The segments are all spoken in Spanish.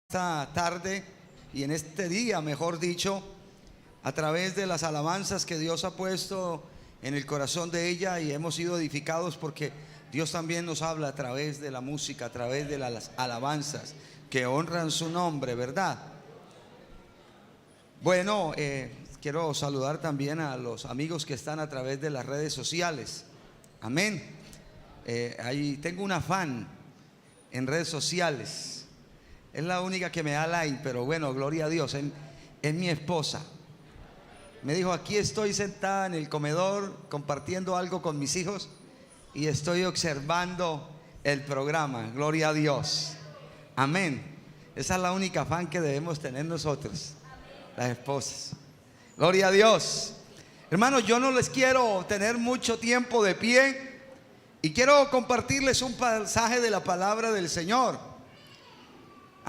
Esta tarde y en este día, mejor dicho, a través de las alabanzas que Dios ha puesto en el corazón de ella, y hemos sido edificados porque Dios también nos habla a través de la música, a través de las alabanzas que honran su nombre, ¿verdad? Bueno, quiero saludar también a los amigos que están a través de las redes sociales. Amén. Ahí tengo una fan en redes sociales. Es la única que me da like, pero bueno, gloria a Dios, es mi esposa. Me dijo: aquí estoy sentada en el comedor compartiendo algo con mis hijos y estoy observando el programa. Gloria a Dios. Amén. Esa es la única fan que debemos tener nosotros, las esposas. Gloria a Dios. Hermanos, yo no les quiero tener mucho tiempo de pie y quiero compartirles un pasaje de la palabra del Señor.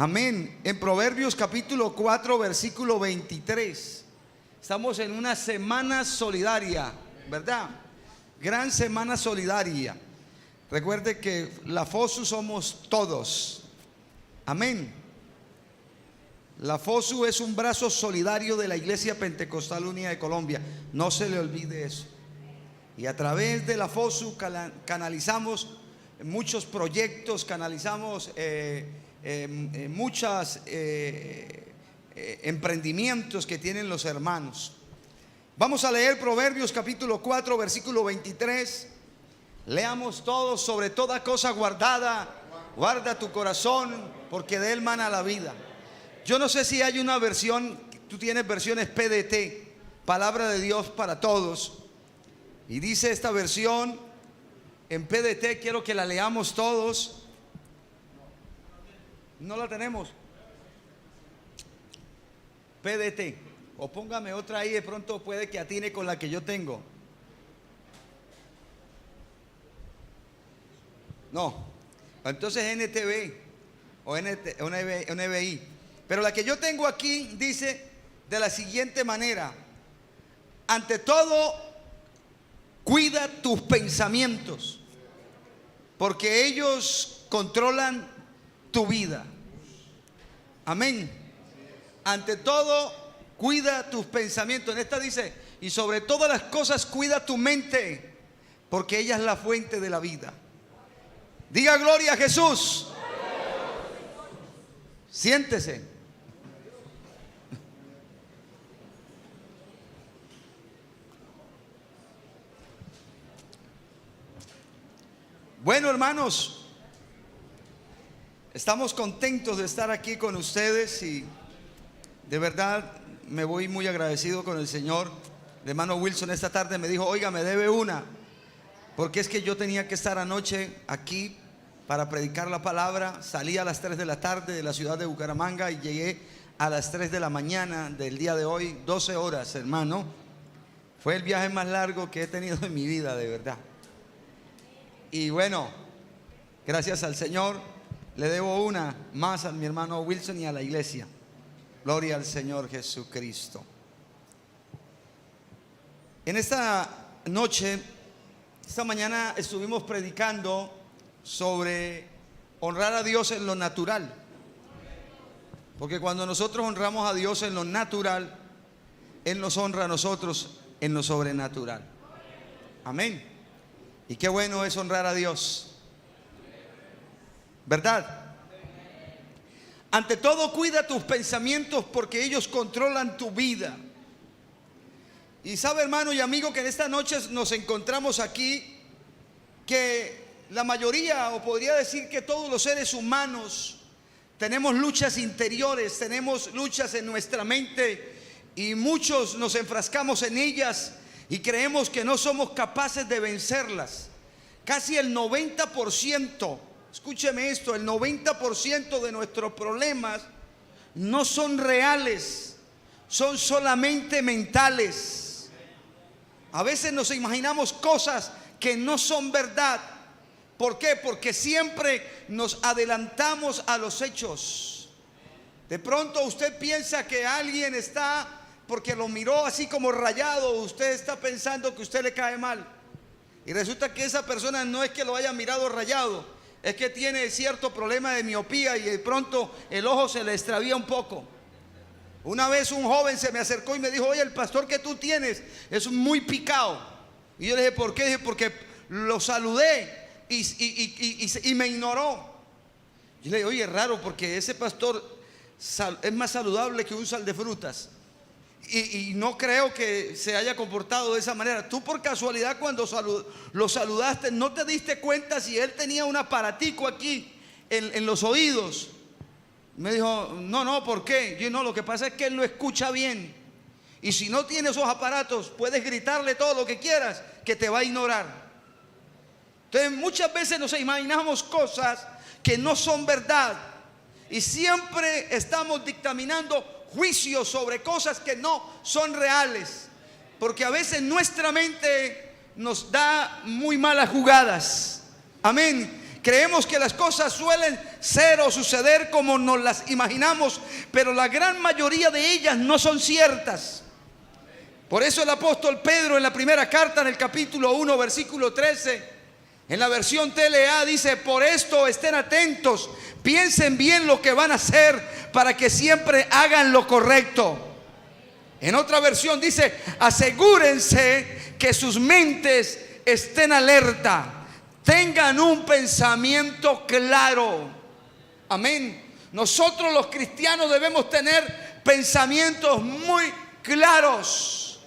Amén. En Proverbios capítulo 4 versículo 23. Estamos en una semana solidaria, ¿verdad? Gran semana solidaria. Recuerde que la FOSU somos todos. Amén. La FOSU es un brazo solidario de la Iglesia Pentecostal Unida de Colombia. No se le olvide eso. Y a través de la FOSU canalizamos muchos proyectos, canalizamos muchos emprendimientos que tienen los hermanos. Vamos a leer Proverbios capítulo 4 versículo 23. Leamos todos: sobre toda cosa guardada, guarda tu corazón, porque de él mana la vida. Yo no sé si hay una versión, tú tienes versiones PDT, Palabra de Dios para Todos, y dice esta versión en PDT, quiero que la leamos todos. No la tenemos. PDT. O póngame otra ahí, de pronto puede que atine con la que yo tengo. No. Entonces NTV o NBI. Pero la que yo tengo aquí dice de la siguiente manera: ante todo, cuida tus pensamientos, porque ellos controlan tu vida. Amén. Ante todo, cuida tus pensamientos. En esta dice: y sobre todas las cosas cuida tu mente, porque ella es la fuente de la vida. Diga gloria a Jesús. Siéntese. Bueno, hermanos, estamos contentos de estar aquí con ustedes y de verdad me voy muy agradecido con el Señor. El hermano Wilson esta tarde me dijo: oiga, me debe una, porque es que yo tenía que estar anoche aquí para predicar la palabra. Salí a las 3 de la tarde de la ciudad de Bucaramanga y llegué a las 3 de la mañana del día de hoy. 12 horas, hermano. Fue el viaje más largo que he tenido en mi vida, de verdad. Y bueno, gracias al Señor, le debo una más a mi hermano Wilson y a la iglesia. Gloria al Señor Jesucristo. En esta noche, esta mañana estuvimos predicando sobre honrar a Dios en lo natural. Porque cuando nosotros honramos a Dios en lo natural, Él nos honra a nosotros en lo sobrenatural. Amén. Y qué bueno es honrar a Dios, ¿verdad? Ante todo, cuida tus pensamientos, porque ellos controlan tu vida. Y sabe, hermano y amigo, que en esta noche nos encontramos aquí, que la mayoría, o podría decir que todos los seres humanos, tenemos luchas interiores, tenemos luchas en nuestra mente, y muchos nos enfrascamos en ellas y creemos que no somos capaces de vencerlas. Casi el 90%, escúcheme esto, el 90% de nuestros problemas no son reales, son solamente mentales. A veces nos imaginamos cosas que no son verdad. ¿Por qué? Porque siempre nos adelantamos a los hechos. De pronto usted piensa que alguien está, porque lo miró así como rayado, usted está pensando que usted le cae mal. Y resulta que esa persona no es que lo haya mirado rayado, es que tiene cierto problema de miopía y de pronto el ojo se le extravía un poco. Una vez un joven se me acercó y me dijo: oye, el pastor que tú tienes es muy picado. Y yo le dije: ¿por qué? Dije: porque lo saludé y me ignoró. Yo le dije: oye, es raro, porque ese pastor es más saludable que un sal de frutas. Y no creo que se haya comportado de esa manera. Tú por casualidad cuando lo saludaste, ¿no te diste cuenta si él tenía un aparatico aquí en los oídos? Me dijo: no, ¿por qué? Yo: no, lo que pasa es que él no escucha bien. Y si no tiene esos aparatos, puedes gritarle todo lo que quieras, que te va a ignorar. Entonces muchas veces nos imaginamos cosas que no son verdad. Y siempre estamos dictaminando juicios sobre cosas que no son reales, porque a veces nuestra mente nos da muy malas jugadas. Amén. Creemos que las cosas suelen ser o suceder como nos las imaginamos, pero la gran mayoría de ellas no son ciertas. Por eso el apóstol Pedro, en la primera carta, en el capítulo 1, versículo 13, en la versión TLA, dice: por esto estén atentos, piensen bien lo que van a hacer, para que siempre hagan lo correcto. En otra versión dice: asegúrense que sus mentes estén alerta, tengan un pensamiento claro. Amén. Nosotros los cristianos debemos tener pensamientos muy claros.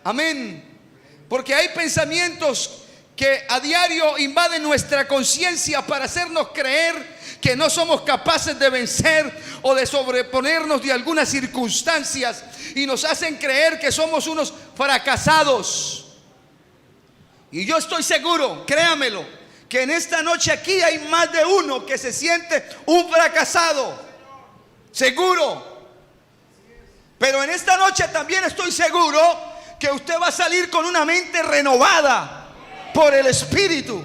Amén. Porque hay pensamientos que a diario invaden nuestra conciencia para hacernos creer que no somos capaces de vencer o de sobreponernos de algunas circunstancias, y nos hacen creer que somos unos fracasados. Y yo estoy seguro, créamelo, que en esta noche aquí hay más de uno que se siente un fracasado. Seguro. Pero en esta noche también estoy seguro que usted va a salir con una mente renovada por el Espíritu.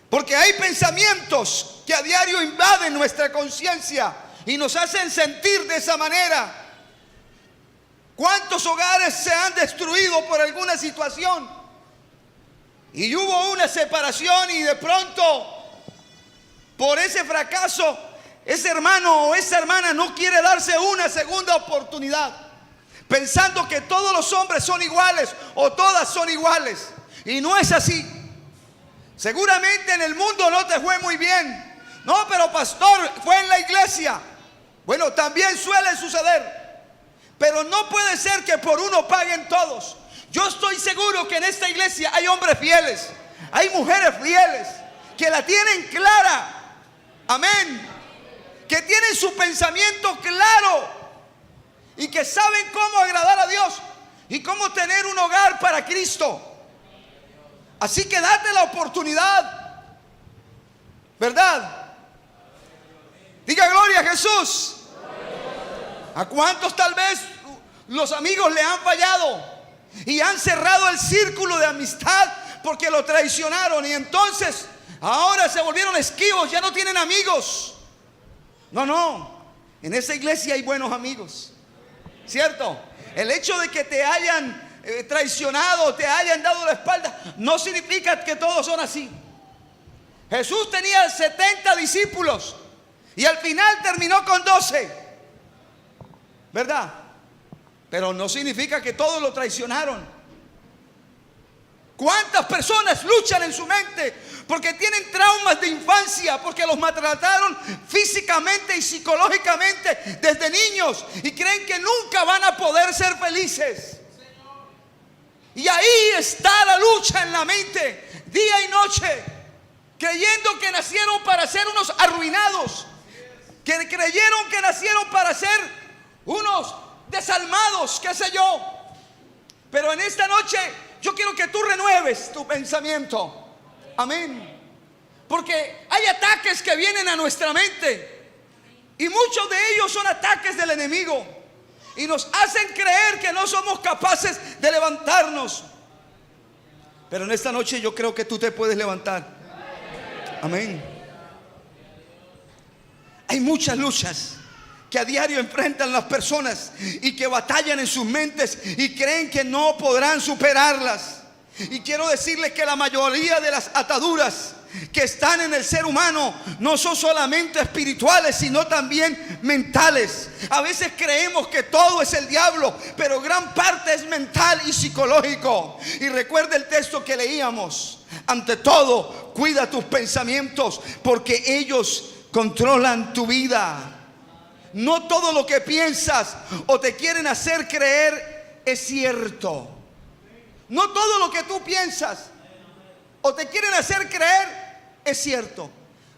Porque hay pensamientos que a diario invaden nuestra conciencia y nos hacen sentir de esa manera. ¿Cuántos hogares se han destruido por alguna situación? Y hubo una separación, y de pronto, por ese fracaso, ese hermano o esa hermana no quiere darse una segunda oportunidad, pensando que todos los hombres son iguales o todas son iguales. Y no es así. Seguramente en el mundo no te fue muy bien. No, pero pastor, fue en la iglesia. Bueno, también suele suceder. Pero no puede ser que por uno paguen todos. Yo estoy seguro que en esta iglesia hay hombres fieles, hay mujeres fieles, que la tienen clara. Amén. Que tienen su pensamiento claro y que saben cómo agradar a Dios y cómo tener un hogar para Cristo. Así que date la oportunidad, ¿verdad? Diga gloria a Jesús. ¿A cuántos tal vez los amigos le han fallado y han cerrado el círculo de amistad porque lo traicionaron, y entonces ahora se volvieron esquivos, ya no tienen amigos? No, en esa iglesia hay buenos amigos, ¿cierto? El hecho de que te hayan traicionado, te hayan dado la espalda, no significa que todos son así. Jesús tenía 70 discípulos y al final terminó con 12, ¿verdad? Pero no significa que todos lo traicionaron. ¿Cuántas personas luchan en su mente porque tienen traumas de infancia, porque los maltrataron físicamente y psicológicamente desde niños, y creen que nunca van a poder ser felices? Y ahí está la lucha en la mente, día y noche, creyendo que nacieron para ser unos arruinados, que creyeron que nacieron para ser unos desalmados, qué sé yo. Pero en esta noche yo quiero que tú renueves tu pensamiento. Amén. Porque hay ataques que vienen a nuestra mente, y muchos de ellos son ataques del enemigo, y nos hacen creer que no somos capaces de levantarnos. Pero en esta noche yo creo que tú te puedes levantar. Amén. Hay muchas luchas que a diario enfrentan las personas y que batallan en sus mentes y creen que no podrán superarlas. Y quiero decirles que la mayoría de las ataduras, que están en el ser humano no son solamente espirituales, sino también mentales. A veces creemos que todo es el diablo, pero gran parte es mental y psicológico. Y recuerda el texto que leíamos: ante todo, cuida tus pensamientos, porque ellos controlan tu vida. No todo lo que piensas o te quieren hacer creer es cierto. No todo lo que tú piensas o te quieren hacer creer es cierto.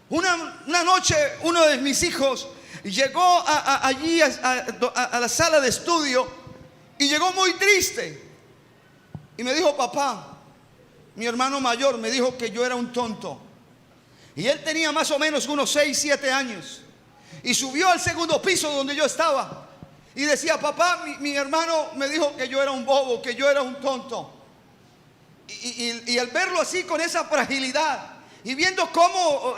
Una noche uno de mis hijos llegó allí a la sala de estudio y llegó muy triste. Y me dijo: papá, mi hermano mayor me dijo que yo era un tonto. Y él tenía más o menos unos 6, 7 años. Y subió al segundo piso donde yo estaba. Y decía: papá, mi hermano me dijo que yo era un bobo, que yo era un tonto. Y al verlo así con esa fragilidad y viendo cómo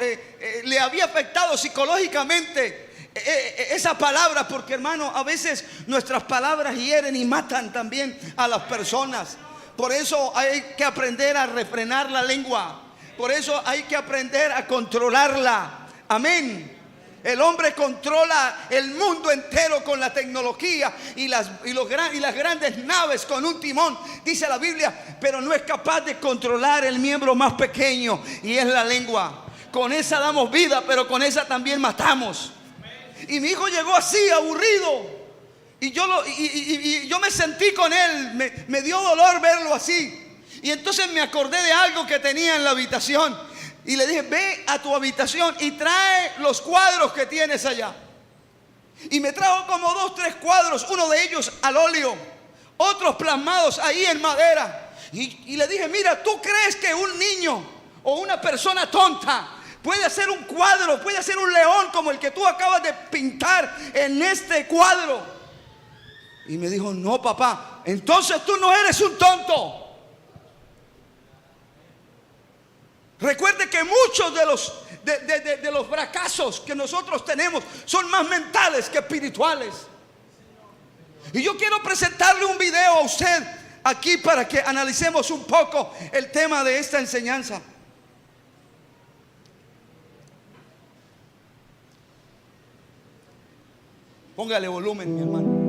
le había afectado psicológicamente esa palabra, porque hermano, a veces nuestras palabras hieren y matan también a las personas. Por eso hay que aprender a refrenar la lengua. Por eso hay que aprender a controlarla. Amén. El hombre controla el mundo entero con la tecnología y las grandes naves con un timón, dice la Biblia, pero no es capaz de controlar el miembro más pequeño, y es la lengua. Con esa damos vida, pero con esa también matamos. Y mi hijo llegó así, aburrido, y yo me sentí con él. Me dio dolor verlo así. Y entonces me acordé de algo que tenía en la habitación. Y le dije: ve a tu habitación y trae los cuadros que tienes allá. Y me trajo como 2, 3 cuadros, uno de ellos al óleo, otros plasmados ahí en madera. Y le dije: mira, ¿tú crees que un niño o una persona tonta puede hacer un cuadro, puede hacer un león como el que tú acabas de pintar en este cuadro? Y me dijo: no, papá, entonces tú no eres un tonto. Recuerde que muchos de los fracasos que nosotros tenemos son más mentales que espirituales. Y yo quiero presentarle un video a usted aquí para que analicemos un poco el tema de esta enseñanza. Póngale volumen, mi hermano.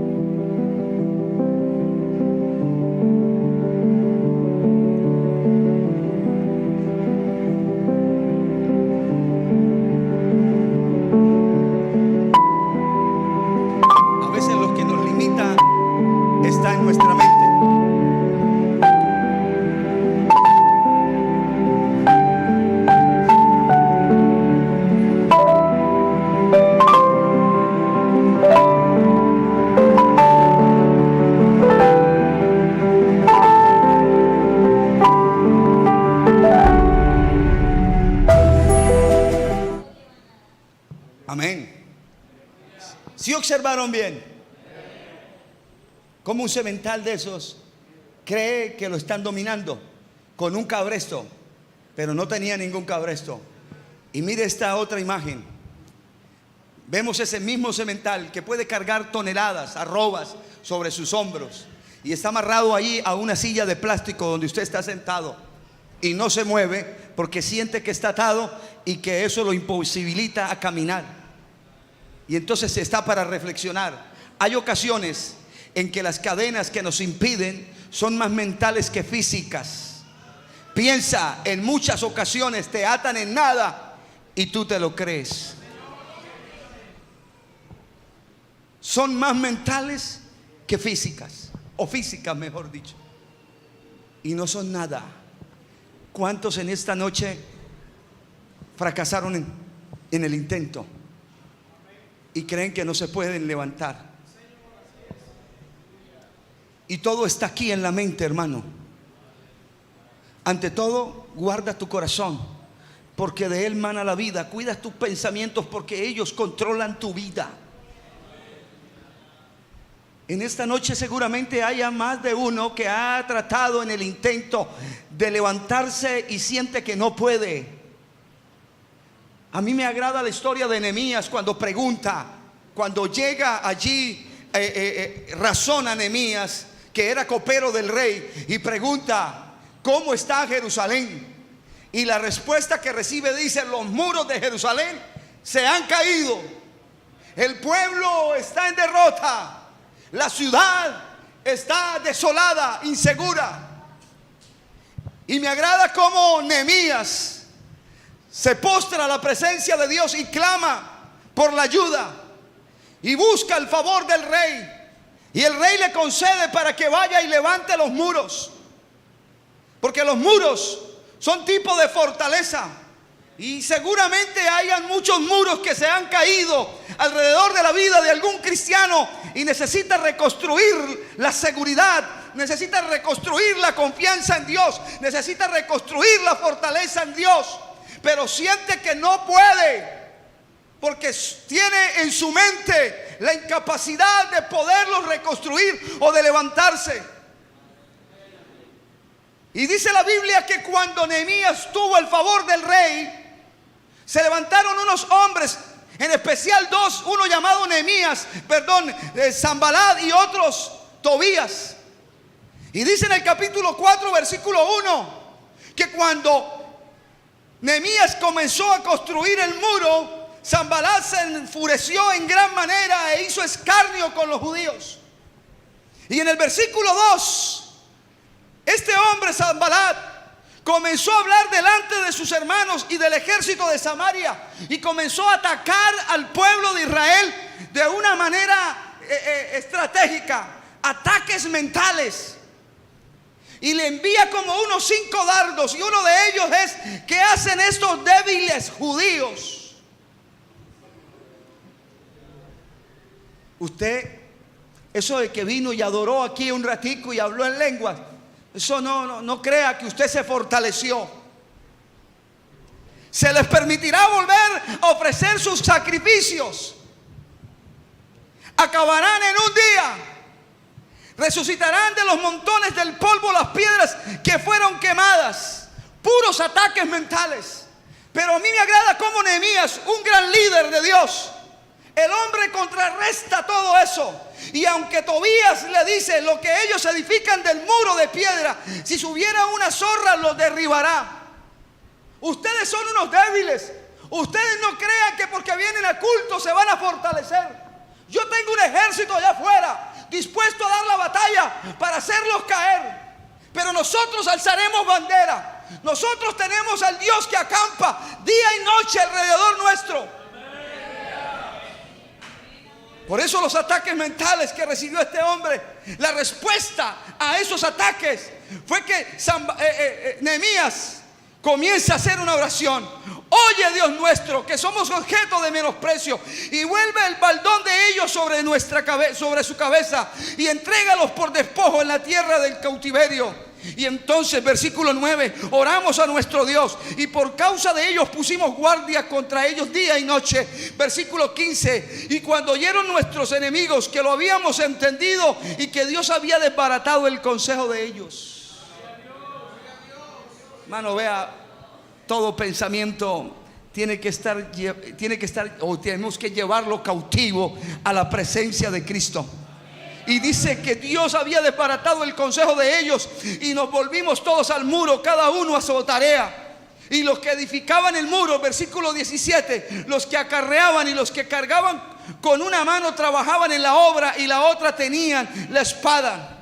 Está en nuestra mente. Amén. ¿Sí observaron bien? Como un semental de esos cree que lo están dominando con un cabresto, pero no tenía ningún cabresto. Y mire esta otra imagen. Vemos ese mismo semental que puede cargar toneladas, arrobas sobre sus hombros, y está amarrado ahí a una silla de plástico donde usted está sentado y no se mueve porque siente que está atado y que eso lo imposibilita a caminar. Y entonces está para reflexionar. Hay ocasiones en que las cadenas que nos impiden son más mentales que físicas. Piensa, en muchas ocasiones te atan en nada y tú te lo crees. Son más mentales que físicas, o físicas mejor dicho, y no son nada. ¿Cuántos en esta noche fracasaron en el intento y creen que no se pueden levantar? Y todo está aquí en la mente, hermano. Ante todo, guarda tu corazón, porque de él mana la vida. Cuida tus pensamientos, porque ellos controlan tu vida. En esta noche seguramente haya más de uno que ha tratado en el intento de levantarse y siente que no puede. A mí me agrada la historia de Nehemías cuando pregunta, cuando llega allí, razona Nehemías, que era copero del rey, y pregunta: ¿cómo está Jerusalén? Y la respuesta que recibe dice: los muros de Jerusalén se han caído, el pueblo está en derrota, la ciudad está desolada, insegura. Y me agrada cómo Nehemías se postra a la presencia de Dios y clama por la ayuda y busca el favor del rey. Y el rey le concede para que vaya y levante los muros, porque los muros son tipo de fortaleza. Y seguramente hayan muchos muros que se han caído alrededor de la vida de algún cristiano y necesita reconstruir la seguridad, necesita reconstruir la confianza en Dios, necesita reconstruir la fortaleza en Dios, pero siente que no puede porque tiene en su mente la incapacidad de poderlos reconstruir o de levantarse. Y dice la Biblia que cuando Nehemías tuvo el favor del rey, se levantaron unos hombres, en especial dos, uno llamado Sanbalat y otros Tobías. Y dice en el capítulo 4, versículo 1, que cuando Nehemías comenzó a construir el muro, Sanbalat se enfureció en gran manera e hizo escarnio con los judíos. Y en el versículo 2, este hombre Sanbalat comenzó a hablar delante de sus hermanos y del ejército de Samaria y comenzó a atacar al pueblo de Israel de una manera estratégica, ataques mentales. Y le envía como unos 5 dardos, y uno de ellos es: ¿qué hacen estos débiles judíos? Usted, eso de que vino y adoró aquí un ratico y habló en lenguas, eso no crea que usted se fortaleció. Se les permitirá volver a ofrecer sus sacrificios. Acabarán en un día. Resucitarán de los montones del polvo las piedras que fueron quemadas. Puros ataques mentales. Pero a mí me agrada cómo Nehemías, un gran líder de Dios, el hombre contrarresta todo eso. Y aunque Tobías le dice: lo que ellos edifican del muro de piedra, si subiera una zorra los derribará. Ustedes son unos débiles. Ustedes no crean que porque vienen a culto se van a fortalecer. Yo tengo un ejército allá afuera dispuesto a dar la batalla para hacerlos caer. Pero nosotros alzaremos bandera. Nosotros tenemos al Dios que acampa día y noche alrededor nuestro. Por eso los ataques mentales que recibió este hombre, la respuesta a esos ataques fue que Nehemías comienza a hacer una oración. Oye, Dios nuestro, que somos objeto de menosprecio, y vuelve el baldón de ellos sobre su cabeza, y entrégalos por despojo en la tierra del cautiverio. Y entonces, versículo 9, oramos a nuestro Dios, y por causa de ellos pusimos guardia contra ellos día y noche. Versículo 15, y cuando oyeron nuestros enemigos que lo habíamos entendido y que Dios había desbaratado el consejo de ellos. Hermano, vea, todo pensamiento tiene que estar, o tenemos que llevarlo cautivo a la presencia de Cristo. Y dice que Dios había desbaratado el consejo de ellos, y nos volvimos todos al muro, cada uno a su tarea. Y los que edificaban el muro, versículo 17, los que acarreaban y los que cargaban con una mano trabajaban en la obra, y la otra tenían la espada.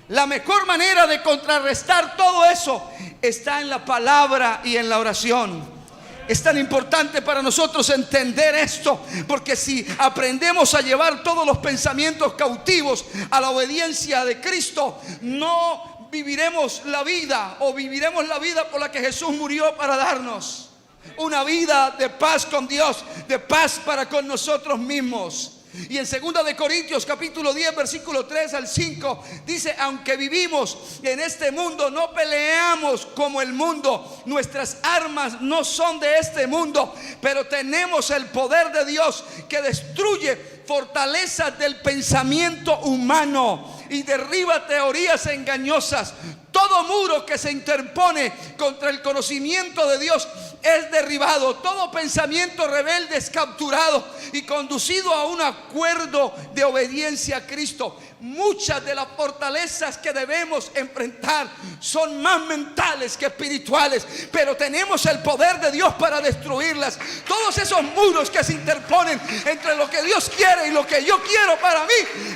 La mejor manera de contrarrestar todo eso está en la palabra y en la oración. Es tan importante para nosotros entender esto, porque si aprendemos a llevar todos los pensamientos cautivos a la obediencia de Cristo, no viviremos la vida, o viviremos la vida por la que Jesús murió para darnos. Una vida de paz con Dios, de paz para con nosotros mismos. Y en 2 de Corintios capítulo 10 versículo 3 al 5 dice: aunque vivimos en este mundo, no peleamos como el mundo. Nuestras armas no son de este mundo, pero tenemos el poder de Dios que destruye fortalezas del pensamiento humano y derriba teorías engañosas. Todo muro que se interpone contra el conocimiento de Dios es derribado. Todo pensamiento rebelde es capturado y conducido a un acuerdo de obediencia a Cristo. Muchas de las fortalezas que debemos enfrentar son más mentales que espirituales, pero tenemos el poder de Dios para destruirlas. Todos esos muros que se interponen entre lo que Dios quiere y lo que yo quiero para mí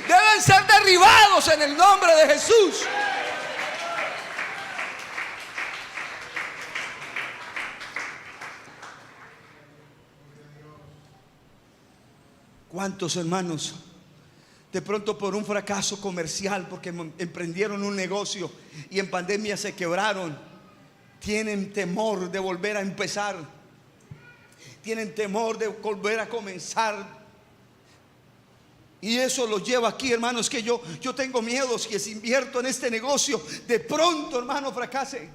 deben ser derribados en el nombre de Jesús. ¿Cuántos hermanos de pronto por un fracaso comercial, porque emprendieron un negocio y en pandemia se quebraron, tienen temor de volver a empezar? Tienen temor de volver a comenzar. Y eso los lleva aquí, hermanos, que yo tengo miedo. Si invierto en este negocio, de pronto, hermano, fracase.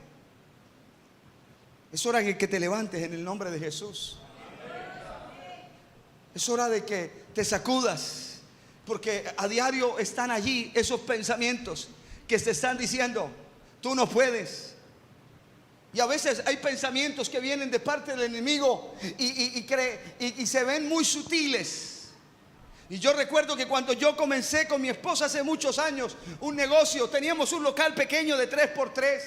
Es hora de que te levantes en el nombre de Jesús. Es hora de que te sacudas, porque a diario están allí esos pensamientos que te están diciendo: tú no puedes. Y a veces hay pensamientos que vienen de parte del enemigo y se ven muy sutiles. Y yo recuerdo que cuando yo comencé con mi esposa hace muchos años un negocio, teníamos un local pequeño de 3x3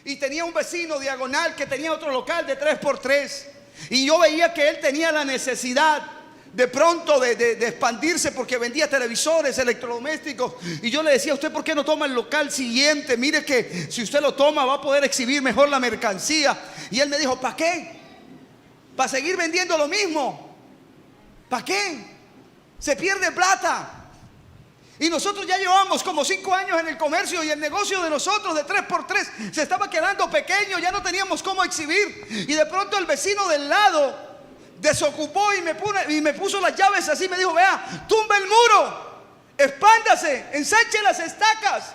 y tenía un vecino diagonal que tenía otro local de 3x3, y yo veía que él tenía la necesidad de pronto de expandirse, porque vendía televisores, electrodomésticos. Y yo le decía: ¿usted por qué no toma el local siguiente? Mire que si usted lo toma va a poder exhibir mejor la mercancía. Y él me dijo: ¿para qué? ¿Para seguir vendiendo lo mismo? ¿Para qué? Se pierde plata. Y nosotros ya llevamos como 5 años en el comercio, y el negocio de nosotros de 3x3 se estaba quedando pequeño, ya no teníamos cómo exhibir. Y de pronto el vecino del lado desocupó y me puso las llaves así. Me dijo: vea, tumba el muro, expándase, ensanche las estacas,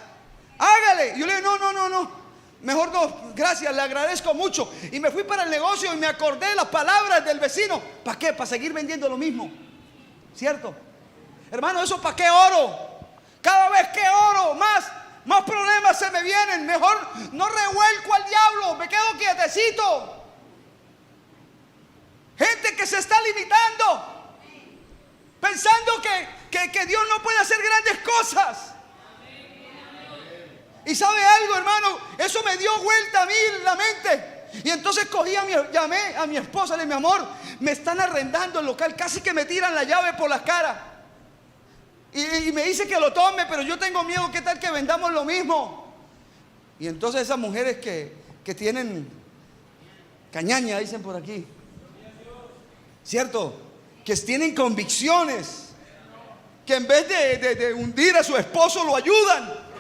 hágale. Y yo le dije: no, mejor no, gracias, le agradezco mucho. Y me fui para el negocio y me acordé de las palabras del vecino. ¿Para qué? Para seguir vendiendo lo mismo, ¿cierto? Hermano, ¿eso para qué oro? Cada vez que oro, más problemas se me vienen. Mejor no revuelco al diablo, me quedo quietecito. Gente que se está limitando, pensando que Dios no puede hacer grandes cosas. Y sabe algo, hermano, eso me dio vuelta a mí la mente. Y entonces llamé a mi esposa, le dije: mi amor, me están arrendando el local, casi que me tiran la llave por la cara. Y me dice que lo tome, pero yo tengo miedo, ¿qué tal que vendamos lo mismo? Y entonces esas mujeres que tienen cañaña, dicen por aquí, ¿cierto? Que tienen convicciones, que en vez de hundir a su esposo lo ayudan.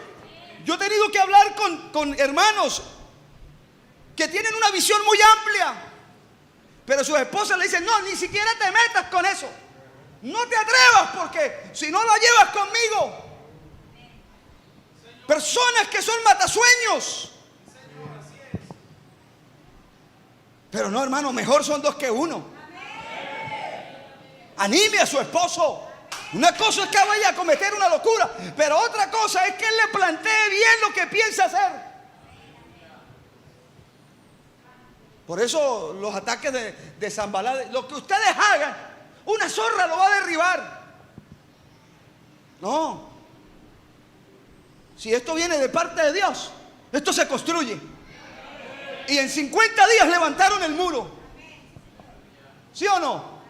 Yo he tenido que hablar con hermanos que tienen una visión muy amplia, pero sus esposas le dicen: no, ni siquiera te metas con eso, no te atrevas, porque si no la llevas conmigo. Personas que son matasueños. Pero no, hermano, mejor son 2 que 1. Anime a su esposo. Una cosa es que vaya a cometer una locura, pero otra cosa es que él le plantee bien lo que piensa hacer. Por eso los ataques de Zambalá, lo que ustedes hagan, una zorra lo va a derribar. No. Si esto viene de parte de Dios, esto se construye. Y en 50 días levantaron el muro. ¿Sí o no?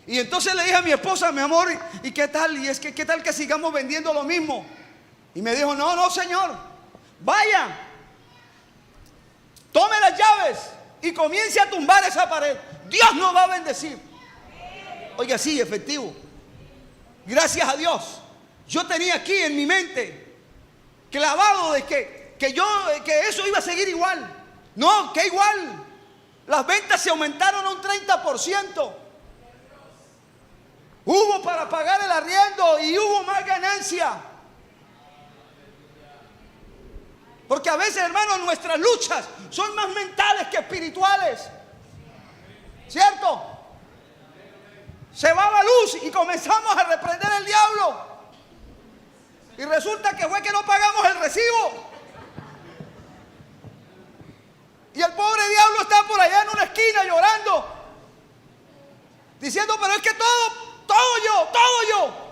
Y entonces le dije a mi esposa: mi amor, ¿y qué tal? Y es que ¿qué tal que sigamos vendiendo lo mismo? Y me dijo: no, señor, vaya, tome las llaves y comience a tumbar esa pared. Dios nos va a bendecir. Oiga, sí, efectivo. Gracias a Dios. Yo tenía aquí en mi mente clavado de que eso iba a seguir igual. No, que igual. Las ventas se aumentaron a un 30%. Hubo para pagar el arriendo y hubo más ganancia. Porque a veces, hermanos, nuestras luchas son más mentales que espirituales. ¿Cierto? Se va la luz y comenzamos a reprender al diablo. Y resulta que fue que no pagamos el recibo. Y el pobre diablo está por allá en una esquina llorando, diciendo, pero es que todo yo.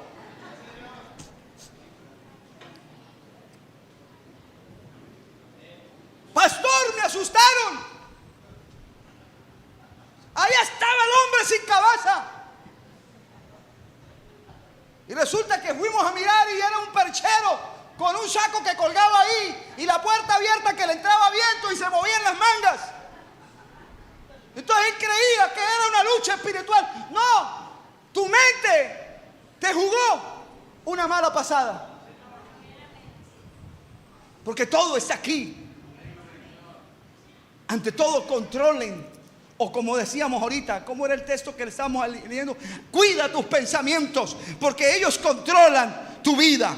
Pastor, me asustaron. Ahí estaba el hombre sin cabeza. Y resulta que fuimos a mirar y era un perchero con un saco que colgaba ahí y la puerta abierta que le entraba viento y se movían las mangas. Entonces él creía que era una lucha espiritual. No, tu mente te jugó una mala pasada. Porque todo está aquí. Ante todo, controlen, o como decíamos ahorita, ¿cómo era el texto que le estábamos leyendo? Cuida tus pensamientos, porque ellos controlan tu vida.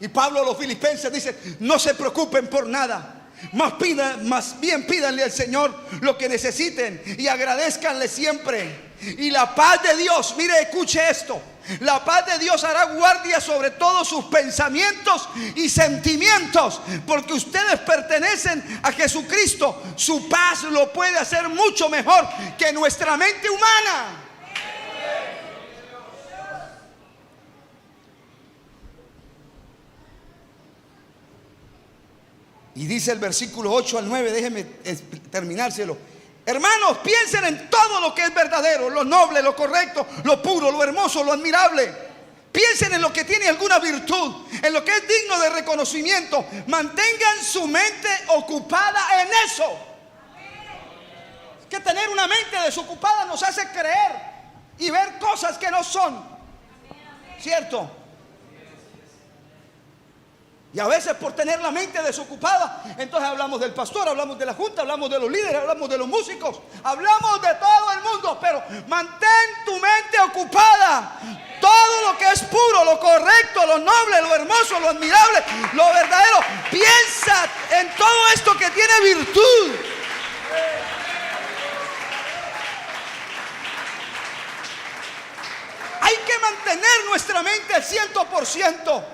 Y Pablo a los filipenses dice, no se preocupen por nada, más bien pídanle al Señor lo que necesiten y agradezcanle siempre. Y la paz de Dios, mire, escuche esto, la paz de Dios hará guardia sobre todos sus pensamientos y sentimientos, porque ustedes pertenecen a Jesucristo. Su paz lo puede hacer mucho mejor que nuestra mente humana. Y dice el versículo 8 al 9, déjenme terminárselo. Hermanos, piensen en todo lo que es verdadero, lo noble, lo correcto, lo puro, lo hermoso, lo admirable. Piensen en lo que tiene alguna virtud, en lo que es digno de reconocimiento. Mantengan su mente ocupada en eso. Es que tener una mente desocupada nos hace creer y ver cosas que no son. ¿Cierto? Y a veces por tener la mente desocupada, entonces hablamos del pastor, hablamos de la junta, hablamos de los líderes, hablamos de los músicos, hablamos de todo el mundo. Pero mantén tu mente ocupada. Todo lo que es puro, lo correcto, lo noble, lo hermoso, lo admirable, lo verdadero. Piensa en todo esto que tiene virtud. Hay que mantener nuestra mente al 100%.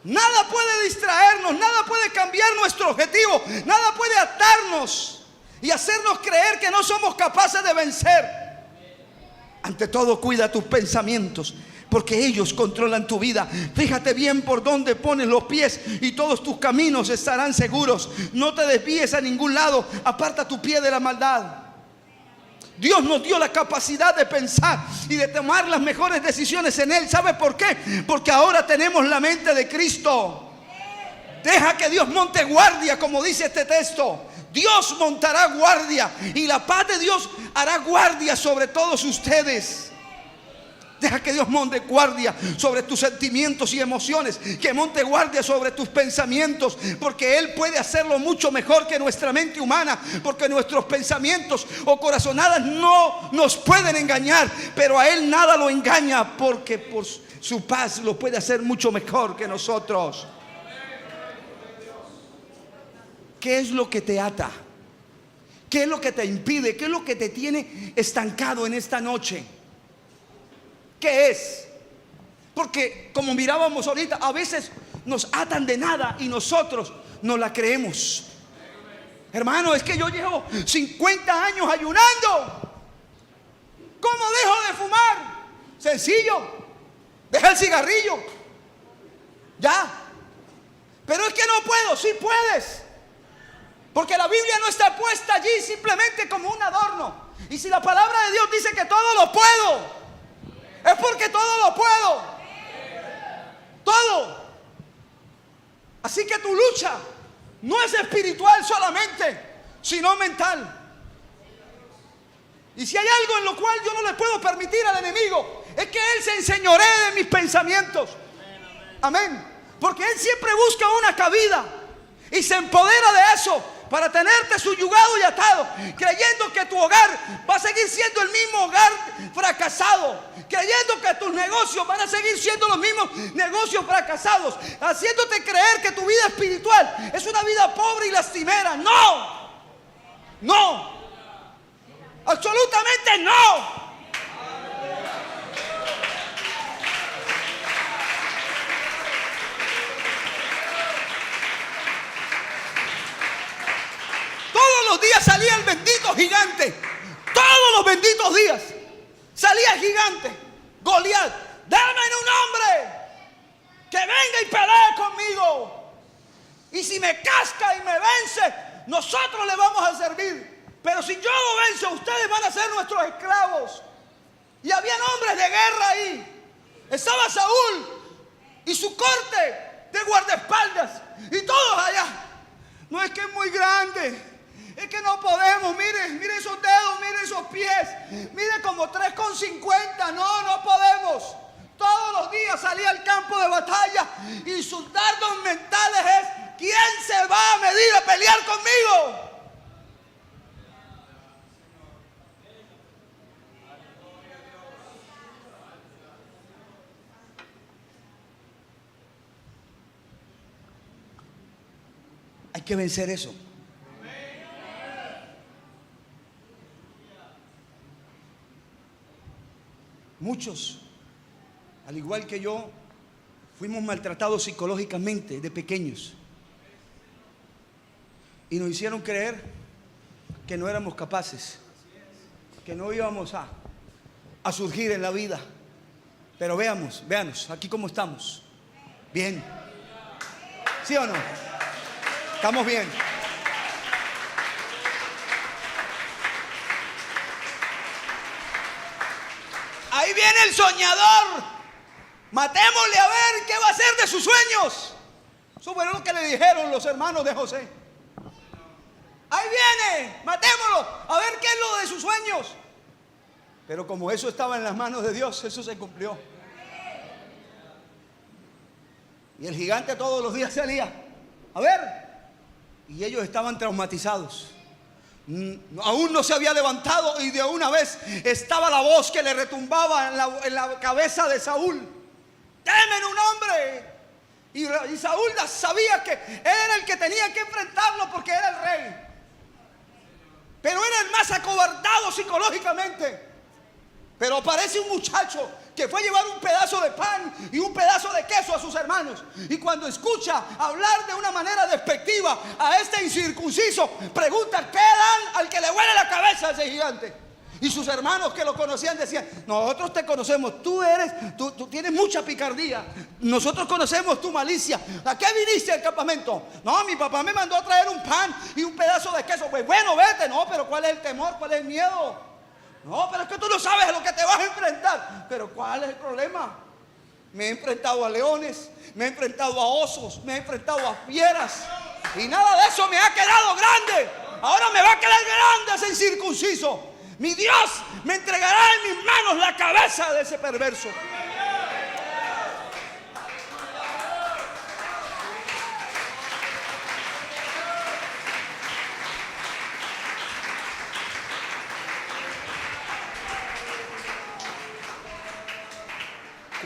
Nada puede distraernos, nada puede cambiar nuestro objetivo, nada puede atarnos y hacernos creer que no somos capaces de vencer. Ante todo, cuida tus pensamientos, porque ellos controlan tu vida. Fíjate bien por dónde pones los pies y todos tus caminos estarán seguros. No te desvíes a ningún lado, aparta tu pie de la maldad. Dios nos dio la capacidad de pensar y de tomar las mejores decisiones en Él. ¿Sabe por qué? Porque ahora tenemos la mente de Cristo. Deja que Dios monte guardia, como dice este texto. Dios montará guardia y la paz de Dios hará guardia sobre todos ustedes. Deja que Dios monte guardia sobre tus sentimientos y emociones, que monte guardia sobre tus pensamientos, porque Él puede hacerlo mucho mejor que nuestra mente humana, porque nuestros pensamientos o corazonadas no nos pueden engañar, pero a Él nada lo engaña, porque por su paz lo puede hacer mucho mejor que nosotros. ¿Qué es lo que te ata? ¿Qué es lo que te impide? ¿Qué es lo que te tiene estancado en esta noche? ¿Qué es? Porque como mirábamos ahorita, a veces nos atan de nada y nosotros no la creemos. Hermano, es que yo llevo 50 años ayunando. ¿Cómo dejo de fumar? Sencillo, deja el cigarrillo. Ya. Pero es que no puedo. Sí puedes, porque la Biblia no está puesta allí simplemente como un adorno. Y si la palabra de Dios dice que todo lo puedo, es porque todo lo puedo. Todo. Así que tu lucha no es espiritual solamente, sino mental. Y si hay algo en lo cual yo no le puedo permitir al enemigo, es que él se enseñoree de mis pensamientos. Amén. Porque él siempre busca una cabida y se empodera de eso para tenerte subyugado y atado, creyendo que tu hogar va a seguir siendo el mismo hogar fracasado, creyendo que tus negocios van a seguir siendo los mismos negocios fracasados, haciéndote creer que tu vida espiritual es una vida pobre y lastimera. No, no, absolutamente no. gigante. Todos los benditos días salía el gigante, Goliat. Dame un hombre que venga y pelee conmigo. Y si me casca y me vence, nosotros le vamos a servir. Pero si yo lo venzo, ustedes van a ser nuestros esclavos. Y habían hombres de guerra ahí. Estaba Saúl y su corte de guardaespaldas. Y todos allá. No, es que es muy grande. Es que no podemos. Miren esos dedos, miren esos pies. Miren como 3,50. No podemos. Todos los días salía al campo de batalla y sus dardos mentales es: ¿quién se va a medir a pelear conmigo? Hay que vencer eso. Muchos, al igual que yo, fuimos maltratados psicológicamente de pequeños. Y nos hicieron creer que no éramos capaces, que no íbamos a surgir en la vida. Pero véanos aquí cómo estamos. Bien. ¿Sí o no? Estamos bien. Ahí viene el soñador. Matémosle a ver qué va a hacer de sus sueños. Eso fue lo que le dijeron los hermanos de José. Ahí viene, matémoslo, a ver qué es lo de sus sueños. Pero como eso estaba en las manos de Dios, eso se cumplió. Y el gigante todos los días salía. A ver. Y ellos estaban traumatizados. Aún no se había levantado y de una vez estaba la voz que le retumbaba en la cabeza de Saúl. Temen un hombre. Y Saúl sabía que él era el que tenía que enfrentarlo porque era el rey. Pero era el más acobardado psicológicamente. Pero aparece un muchacho que fue a llevar un pedazo de pan y un pedazo de queso a sus hermanos. Y cuando escucha hablar de una manera despectiva a este incircunciso, pregunta: ¿qué dan al que le huele la cabeza a ese gigante? Y sus hermanos que lo conocían decían: nosotros te conocemos, tú tienes mucha picardía, nosotros conocemos tu malicia. ¿A qué viniste al campamento? No, mi papá me mandó a traer un pan y un pedazo de queso. Pues bueno, vete. No, pero ¿cuál es el temor? ¿Cuál es el miedo? No, pero es que tú no sabes a lo que te vas a enfrentar. Pero ¿cuál es el problema? Me he enfrentado a leones, me he enfrentado a osos, me he enfrentado a fieras. Y nada de eso me ha quedado grande. Ahora me va a quedar grande ese incircunciso. Mi Dios me entregará en mis manos la cabeza de ese perverso.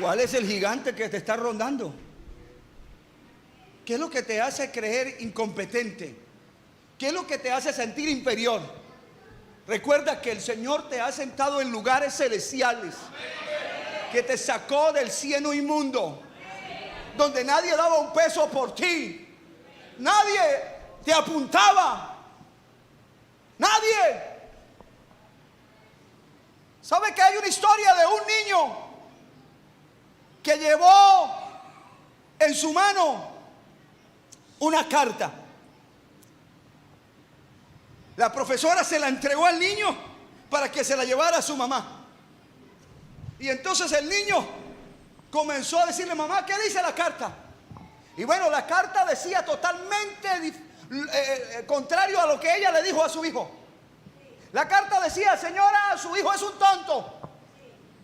¿Cuál es el gigante que te está rondando? ¿Qué es lo que te hace creer incompetente? ¿Qué es lo que te hace sentir inferior? Recuerda que el Señor te ha sentado en lugares celestiales, que te sacó del cieno inmundo, donde nadie daba un peso por ti, nadie te apuntaba, nadie. ¿Sabe que hay una historia de un niño que llevó en su mano una carta? La profesora se la entregó al niño para que se la llevara a su mamá. Y entonces el niño comenzó a decirle: mamá, ¿qué dice la carta? Y bueno, la carta decía totalmente contrario a lo que ella le dijo a su hijo. La carta decía: señora, su hijo es un tonto.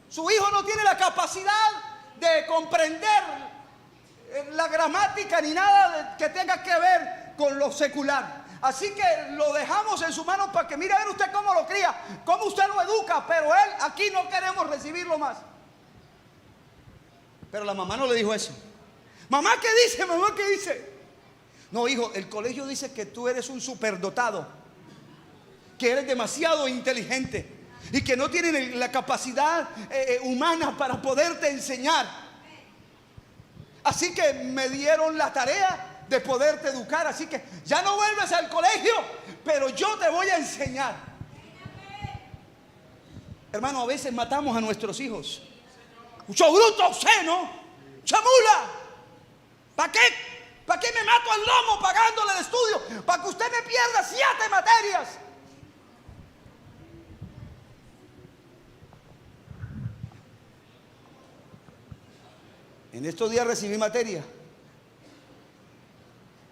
Su hijo no tiene la capacidad de comprender la gramática ni nada que tenga que ver con lo secular. Así que lo dejamos en su mano para que mire a ver usted cómo lo cría, cómo usted lo educa, pero él aquí no queremos recibirlo más. Pero la mamá no le dijo eso. Mamá, ¿qué dice? Mamá, ¿qué dice? No, hijo, el colegio dice que tú eres un superdotado, que eres demasiado inteligente y que no tienes la capacidad humana para poderte enseñar. Así que me dieron la tarea de poderte educar. Así que ya no vuelves al colegio, pero yo te voy a enseñar. Hermano, a veces matamos a nuestros hijos. Mucho bruto, obsceno, chamula. ¿Para qué? ¿Para qué me mato al lomo pagándole el estudio? Para que usted me pierda 7 materias. En estos días recibí materia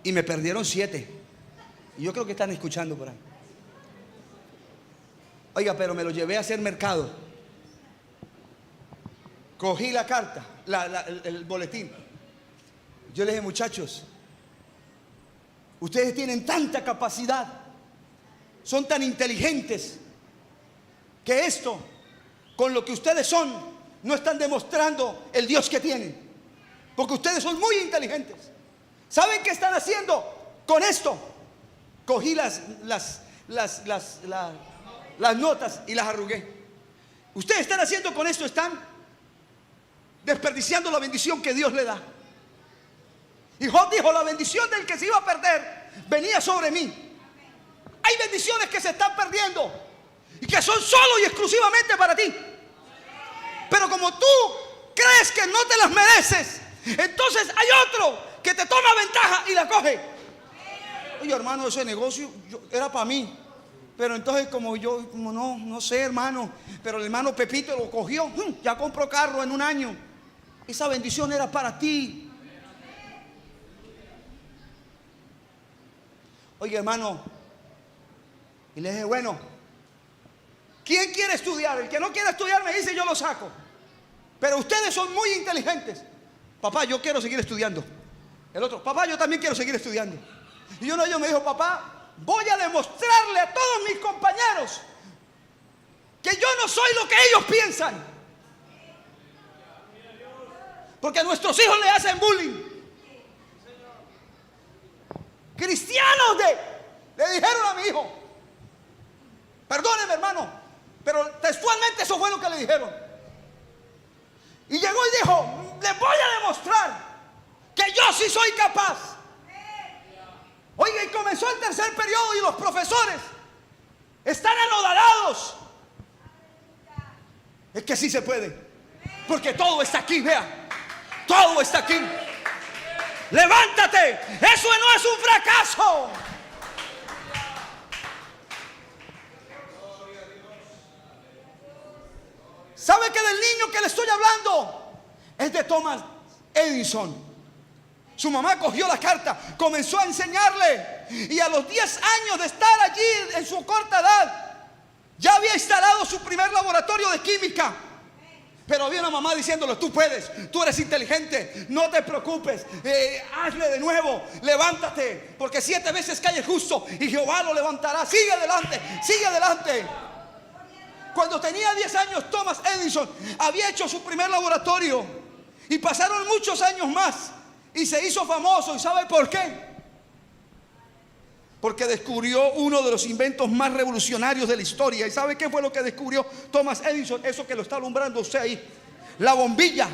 y me perdieron 7. Y yo creo que están escuchando por ahí. Oiga, pero me lo llevé a hacer mercado. Cogí la carta, el boletín. Yo les dije, muchachos, ustedes tienen tanta capacidad, son tan inteligentes, que esto, con lo que ustedes son, no están demostrando el Dios que tienen. Porque ustedes son muy inteligentes. ¿Saben qué están haciendo con esto? Cogí las notas y las arrugué. Ustedes están haciendo con esto, están desperdiciando la bendición que Dios le da. Y Job dijo, la bendición del que se iba a perder venía sobre mí. Hay bendiciones que se están perdiendo y que son solo y exclusivamente para ti. Pero como tú crees que no te las mereces, entonces hay otro que te toma ventaja y la coge. Oye, hermano, ese negocio era para mí. Pero entonces como no sé, hermano. Pero el hermano Pepito lo cogió. Ya compró carro en un año. Esa bendición era para ti. Oye, hermano. Y le dije, bueno, ¿quién quiere estudiar? El que no quiere estudiar me dice, yo lo saco. Pero ustedes son muy inteligentes. Papá, yo quiero seguir estudiando. El otro, papá, yo también quiero seguir estudiando. Y uno de ellos me dijo, papá, voy a demostrarle a todos mis compañeros que yo no soy lo que ellos piensan. Porque a nuestros hijos le hacen bullying. Cristianos le dijeron a mi hijo, perdóneme, hermano, pero textualmente eso fue lo que le dijeron. Y llegó y dijo, les voy a demostrar que yo sí soy capaz. Oiga, y comenzó el tercer periodo y los profesores están anodadados. Es que sí se puede, porque todo está aquí, vea. Todo está aquí. Levántate, eso no es un fracaso. ¿Sabe que del niño que le estoy hablando es de Thomas Edison? Su mamá cogió la carta, comenzó a enseñarle, y a los 10 años de estar allí en su corta edad ya había instalado su primer laboratorio de química. Pero había una mamá diciéndole, tú puedes, tú eres inteligente, no te preocupes, hazle de nuevo, levántate, porque 7 veces cae el justo y Jehová lo levantará. Sigue adelante, sigue adelante. Cuando tenía 10 años, Thomas Edison había hecho su primer laboratorio, y pasaron muchos años más y se hizo famoso. ¿Y sabe por qué? Porque descubrió uno de los inventos más revolucionarios de la historia. ¿Y sabe qué fue lo que descubrió Thomas Edison? Eso que lo está alumbrando usted ahí, la bombilla.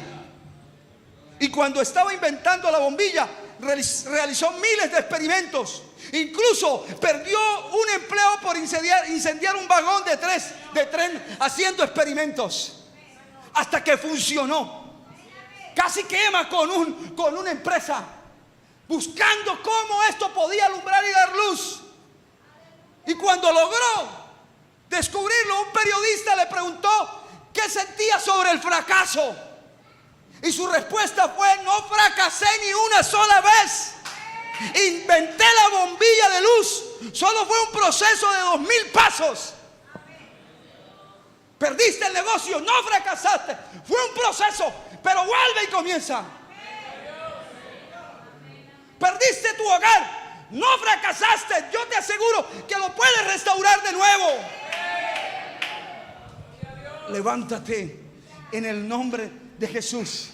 Y cuando estaba inventando la bombilla, realizó miles de experimentos. Incluso perdió un empleo por incendiar un vagón de tren haciendo experimentos, hasta que funcionó. Casi quema con una empresa, buscando cómo esto podía alumbrar y dar luz. Y cuando logró descubrirlo, un periodista le preguntó qué sentía sobre el fracaso. Y su respuesta fue, no fracasé ni una sola vez. Inventé la bombilla de luz. Solo fue un proceso de 2000 pasos. Perdiste el negocio, no fracasaste. Fue un proceso, pero vuelve y comienza. Perdiste tu hogar, no fracasaste. Yo te aseguro que lo puedes restaurar de nuevo. Levántate en el nombre de Jesús.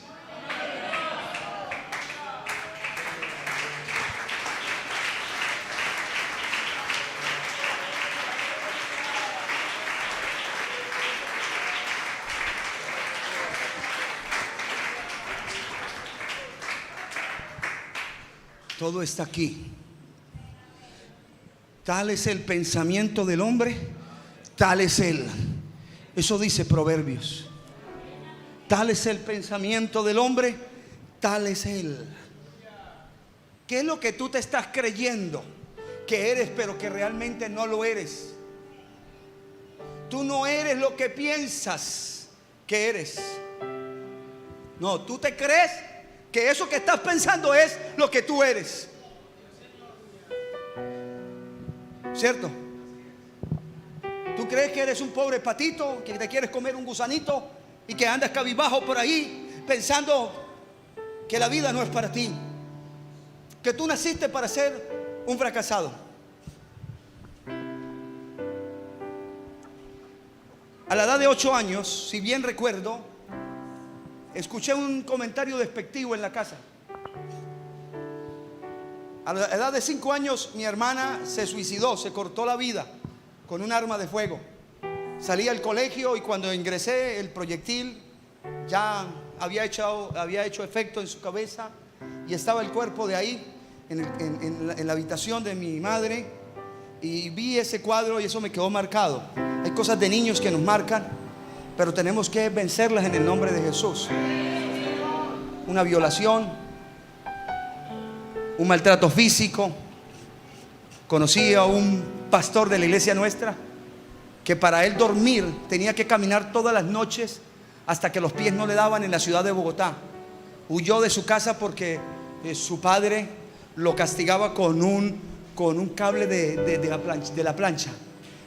Todo está aquí. Tal es el pensamiento del hombre, tal es él. Eso dice Proverbios. Tal es el pensamiento del hombre, tal es él. ¿Qué es lo que tú te estás creyendo que eres, pero que realmente no lo eres? Tú no eres lo que piensas que eres. No, tú te crees que eso que estás pensando es lo que tú eres. ¿Cierto? Tú crees que eres un pobre patito, que te quieres comer un gusanito y que andas cabizbajo por ahí pensando que la vida no es para ti, que tú naciste para ser un fracasado. A la edad de 8 años, si bien recuerdo, escuché un comentario despectivo en la casa. A la edad de 5 años mi hermana se suicidó, se cortó la vida con un arma de fuego. Salí al colegio y cuando ingresé el proyectil ya había hecho efecto en su cabeza y estaba el cuerpo de ahí en la habitación de mi madre, y vi ese cuadro y eso me quedó marcado. Hay cosas de niños que nos marcan, pero tenemos que vencerlas en el nombre de Jesús. Una violación, un maltrato físico. Conocí a un pastor de la iglesia nuestra que para él dormir tenía que caminar todas las noches hasta que los pies no le daban en la ciudad de Bogotá. Huyó de su casa porque su padre lo castigaba con un cable de la plancha.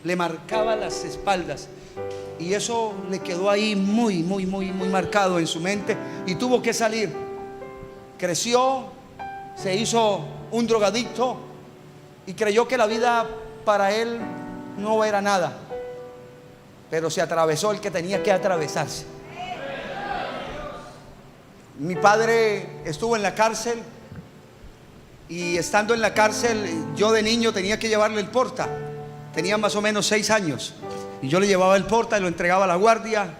Le marcaba las espaldas y eso le quedó ahí muy marcado en su mente y tuvo que salir. Creció, se hizo un drogadicto y creyó que la vida para él no era nada, pero se atravesó el que tenía que atravesarse. Mi padre estuvo en la cárcel y estando en la cárcel, yo de niño tenía que llevarle el porta. Tenía más o menos 6 años y yo le llevaba el porta y lo entregaba a la guardia.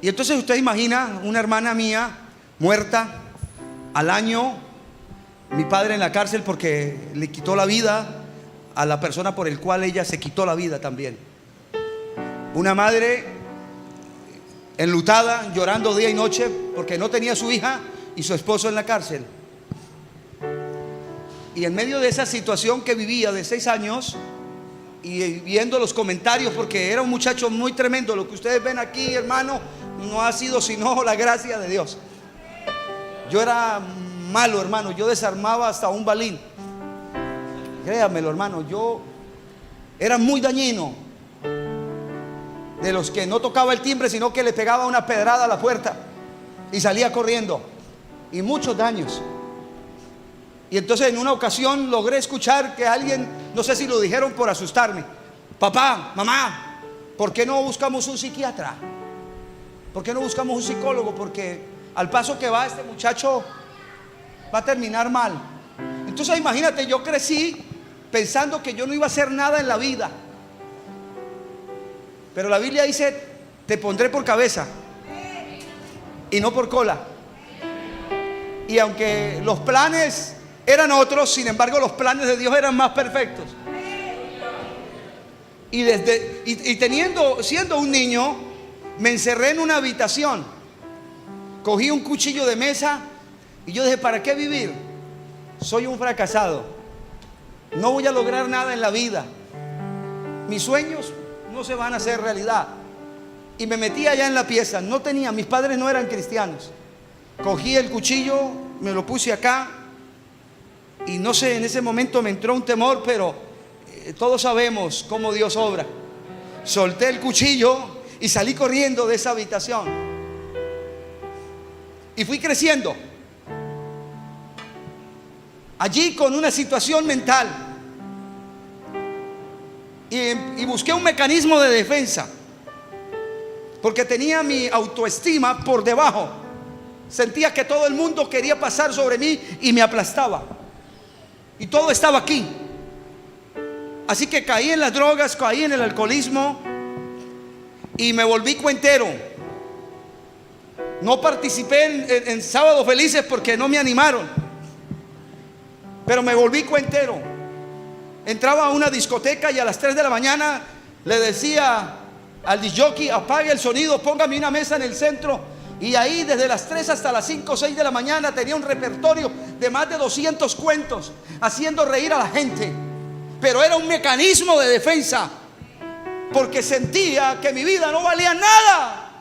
Y entonces usted imagina una hermana mía muerta al año, mi padre en la cárcel porque le quitó la vida a la persona por el cual ella se quitó la vida también. Una madre enlutada, llorando día y noche porque no tenía a su hija y su esposo en la cárcel. Y en medio de esa situación que vivía de 6 años y viendo los comentarios, porque era un muchacho muy tremendo, lo que ustedes ven aquí, hermano, no ha sido sino la gracia de Dios. Yo era malo, hermano, yo desarmaba hasta un balín. Créamelo, hermano, yo era muy dañino, de los que no tocaba el timbre, sino que le pegaba una pedrada a la puerta y salía corriendo, y muchos daños. Y entonces en una ocasión logré escuchar que alguien, no sé si lo dijeron por asustarme: papá, mamá, ¿por qué no buscamos un psiquiatra? ¿Por qué no buscamos un psicólogo? Porque al paso que va este muchacho va a terminar mal. Entonces imagínate, yo crecí pensando que yo no iba a hacer nada en la vida. Pero la Biblia dice: te pondré por cabeza y no por cola. Y aunque los planes eran otros, sin embargo los planes de Dios eran más perfectos. Y siendo un niño, me encerré en una habitación, cogí un cuchillo de mesa y yo dije: ¿para qué vivir? Soy un fracasado, no voy a lograr nada en la vida, mis sueños no se van a hacer realidad. Y me metí allá en la pieza. Mis padres no eran cristianos. Cogí el cuchillo, me lo puse acá y no sé, en ese momento me entró un temor, pero todos sabemos cómo Dios obra. Solté el cuchillo y salí corriendo de esa habitación y fui creciendo allí con una situación mental. Y busqué un mecanismo de defensa porque tenía mi autoestima por debajo. Sentía que todo el mundo quería pasar sobre mí y me aplastaba, y todo estaba aquí. Así que caí en las drogas, caí en el alcoholismo y me volví cuentero. No participé en sábados felices porque no me animaron, pero me volví cuentero. Entraba a una discoteca y a las 3 de la mañana le decía al disc-jockey: apague el sonido, póngame una mesa en el centro. Y ahí desde las 3 hasta las 5 o 6 de la mañana tenía un repertorio de más de 200 cuentos, haciendo reír a la gente. Pero era un mecanismo de defensa, porque sentía que mi vida no valía nada,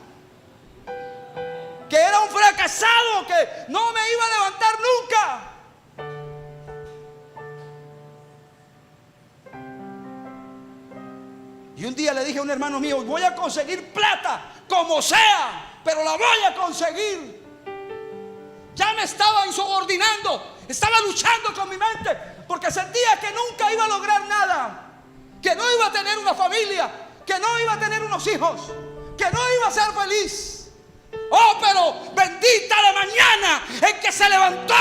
que era un fracasado, que no me iba a levantar nunca. Y un día le dije a un hermano mío: voy a conseguir plata como sea, pero la voy a conseguir. Ya me estaba insubordinando, estaba luchando con mi mente, porque sentía que nunca iba a lograr nada, que no iba a tener una familia, que no iba a tener unos hijos, que no iba a ser feliz. Oh, pero bendita la mañana en que se levantó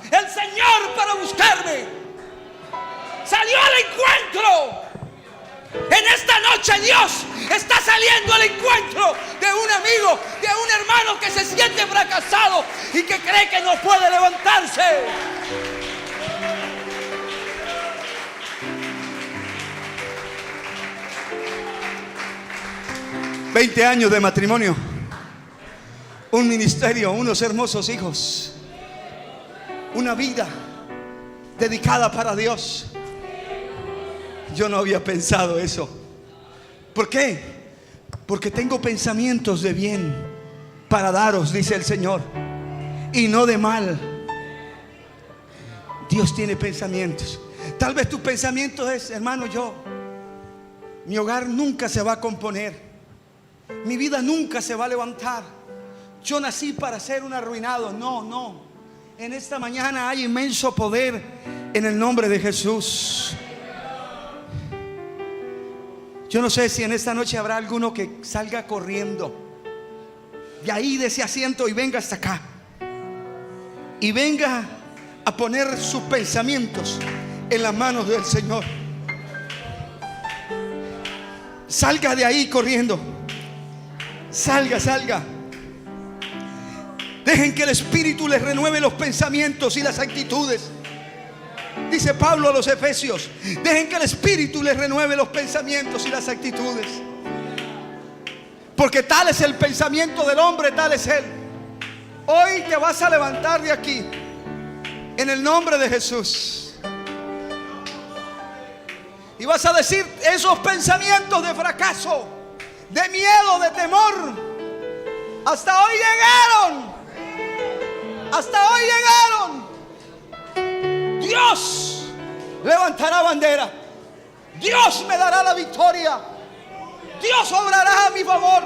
el Señor para buscarme. Salió al encuentro. En esta noche Dios está saliendo al encuentro de un amigo, de un hermano que se siente fracasado y que cree que no puede levantarse. «20 años de matrimonio, un ministerio, unos hermosos hijos, una vida dedicada para Dios». Yo no había pensado eso. ¿Por qué? Porque tengo pensamientos de bien para daros, dice el Señor, y no de mal. Dios tiene pensamientos. Tal vez tu pensamiento es: hermano, mi hogar nunca se va a componer, mi vida nunca se va a levantar, yo nací para ser un arruinado. No. En esta mañana hay inmenso poder en el nombre de Jesús. Yo no sé si en esta noche habrá alguno que salga corriendo de ahí, de ese asiento, y venga hasta acá, y venga a poner sus pensamientos en las manos del Señor. Salga de ahí corriendo. Salga. Dejen que el Espíritu les renueve los pensamientos y las actitudes. Dice Pablo a los Efesios: dejen que el Espíritu les renueve los pensamientos y las actitudes, porque tal es el pensamiento del hombre, tal es él. Hoy te vas a levantar de aquí en el nombre de Jesús, y vas a decir: esos pensamientos de fracaso, de miedo, de temor, hasta hoy llegaron. Dios levantará bandera. Dios me dará la victoria. Dios obrará a mi favor.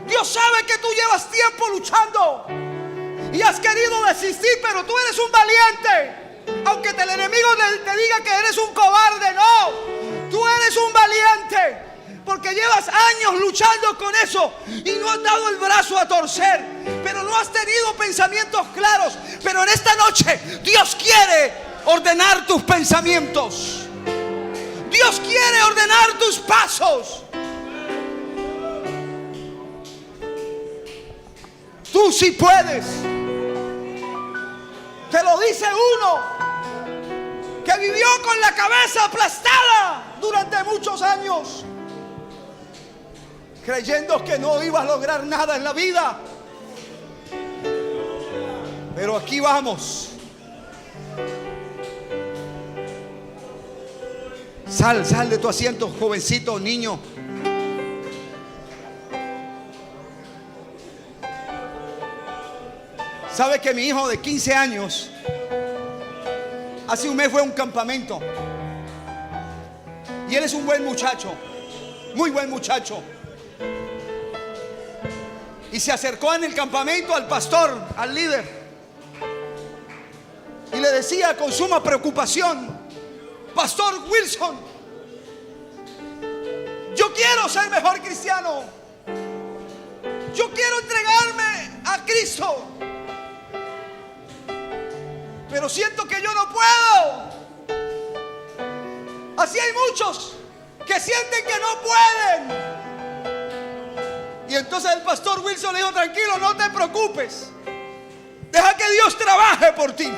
Dios sabe que tú llevas tiempo luchando y has querido desistir, pero tú eres un valiente. Aunque el enemigo te diga que eres un cobarde, no, tú eres un valiente, porque llevas años luchando con eso y no has dado el brazo a torcer, pero no has tenido pensamientos claros. Pero en esta noche Dios quiere ordenar tus pensamientos. Dios quiere ordenar tus pasos. Tú sí puedes. Te lo dice uno que vivió con la cabeza aplastada durante muchos años, creyendo que no iba a lograr nada en la vida. Pero aquí vamos. Sal de tu asiento, jovencito, niño. ¿Sabe que mi hijo de 15 años hace un mes fue a un campamento? Y él es un buen muchacho, muy buen muchacho. Y se acercó en el campamento al pastor, al líder, y le decía con suma preocupación: Pastor Wilson, yo quiero ser mejor cristiano, yo quiero entregarme a Cristo, pero siento que yo no puedo. Así hay muchos que sienten que no pueden. Y entonces el pastor Wilson le dijo: tranquilo, no te preocupes, deja que Dios trabaje por ti.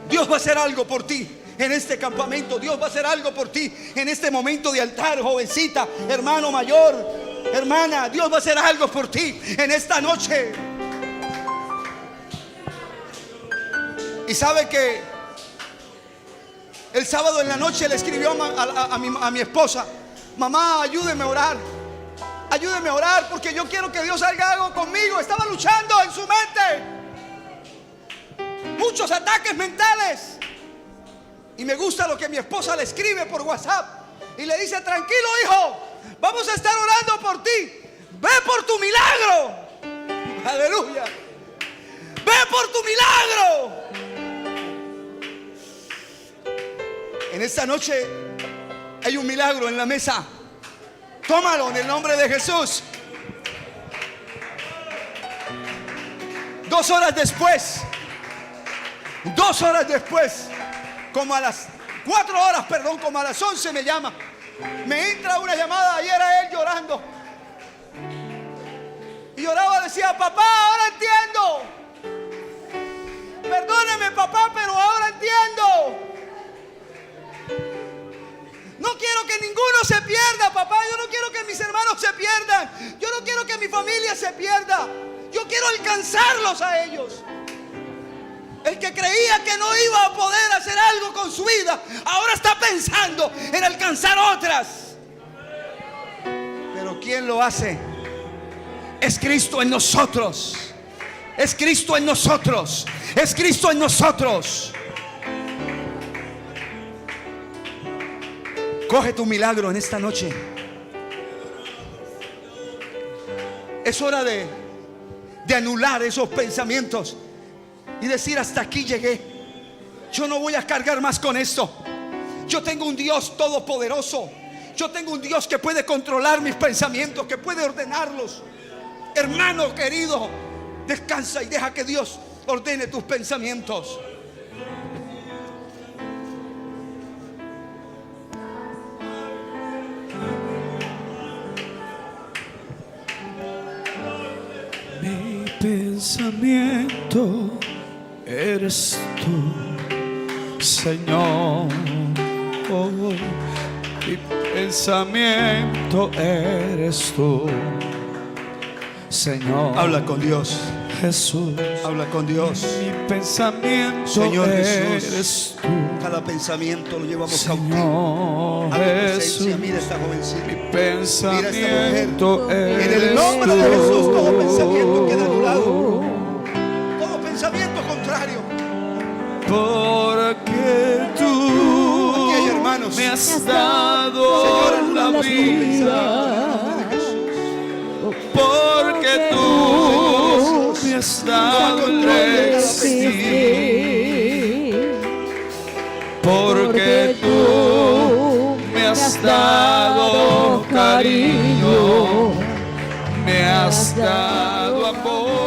Dios va a hacer algo por ti. en este campamento. Dios va a hacer algo por ti en este momento de altar, jovencita, hermano mayor, hermana. Dios va a hacer algo por ti en esta noche. Y sabe que el sábado en la noche le escribió a mi esposa: mamá, ayúdeme a orar. Ayúdeme a orar porque yo quiero que Dios haga algo conmigo. Estaba luchando en su mente, muchos ataques mentales. Y me gusta lo que mi esposa le escribe por WhatsApp y le dice: tranquilo, hijo, vamos a estar orando por ti. Ve por tu milagro. Aleluya. Ve por tu milagro. En esta noche hay un milagro en la mesa. Tómalo en el nombre de Jesús. 2 horas después, como a las 4 horas, perdón, como a las 11 me llama. Me entra una llamada y era él llorando. Y lloraba, decía: papá, ahora entiendo. Perdóneme, papá, pero ahora entiendo. No quiero que ninguno se pierda, papá. Yo no quiero que mis hermanos se pierdan. Yo no quiero que mi familia se pierda. Yo quiero alcanzarlos a ellos. El que creía que no iba a poder hacer algo con su vida, ahora está pensando en alcanzar otras. Pero ¿quién lo hace? Es Cristo en nosotros. Es Cristo en nosotros. Es Cristo en nosotros. Coge tu milagro en esta noche. Es hora de anular esos pensamientos y decir: hasta aquí llegué. Yo no voy a cargar más con esto. Yo tengo un Dios todopoderoso. Yo tengo un Dios que puede controlar mis pensamientos, que puede ordenarlos. Hermano querido, descansa y deja que Dios ordene tus pensamientos. Pensamiento eres tú, Señor. Oh, mi pensamiento eres tú, Señor. Habla con Dios. Jesús. Habla con Dios. Mi pensamiento, Señor eres Jesús, tú. cada pensamiento lo llevamos Señor cautivo a tu presencia. Jesús. Mira esta jovencita. Mi Mira esta pensamiento mujer. En el eres nombre de tú. Jesús, todo pensamiento queda anulado. Todo pensamiento contrario. Porque tú Aquí hay hermanos. me has dado Señor, la anulamos todo vida. pensamiento en el nombre de Jesús. Porque tú me has dado el existir. Porque tú me has dado cariño, me has dado amor.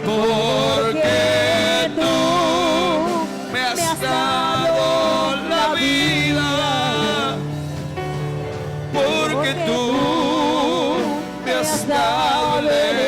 Porque tú me has dado la vida. Porque tú me has dado el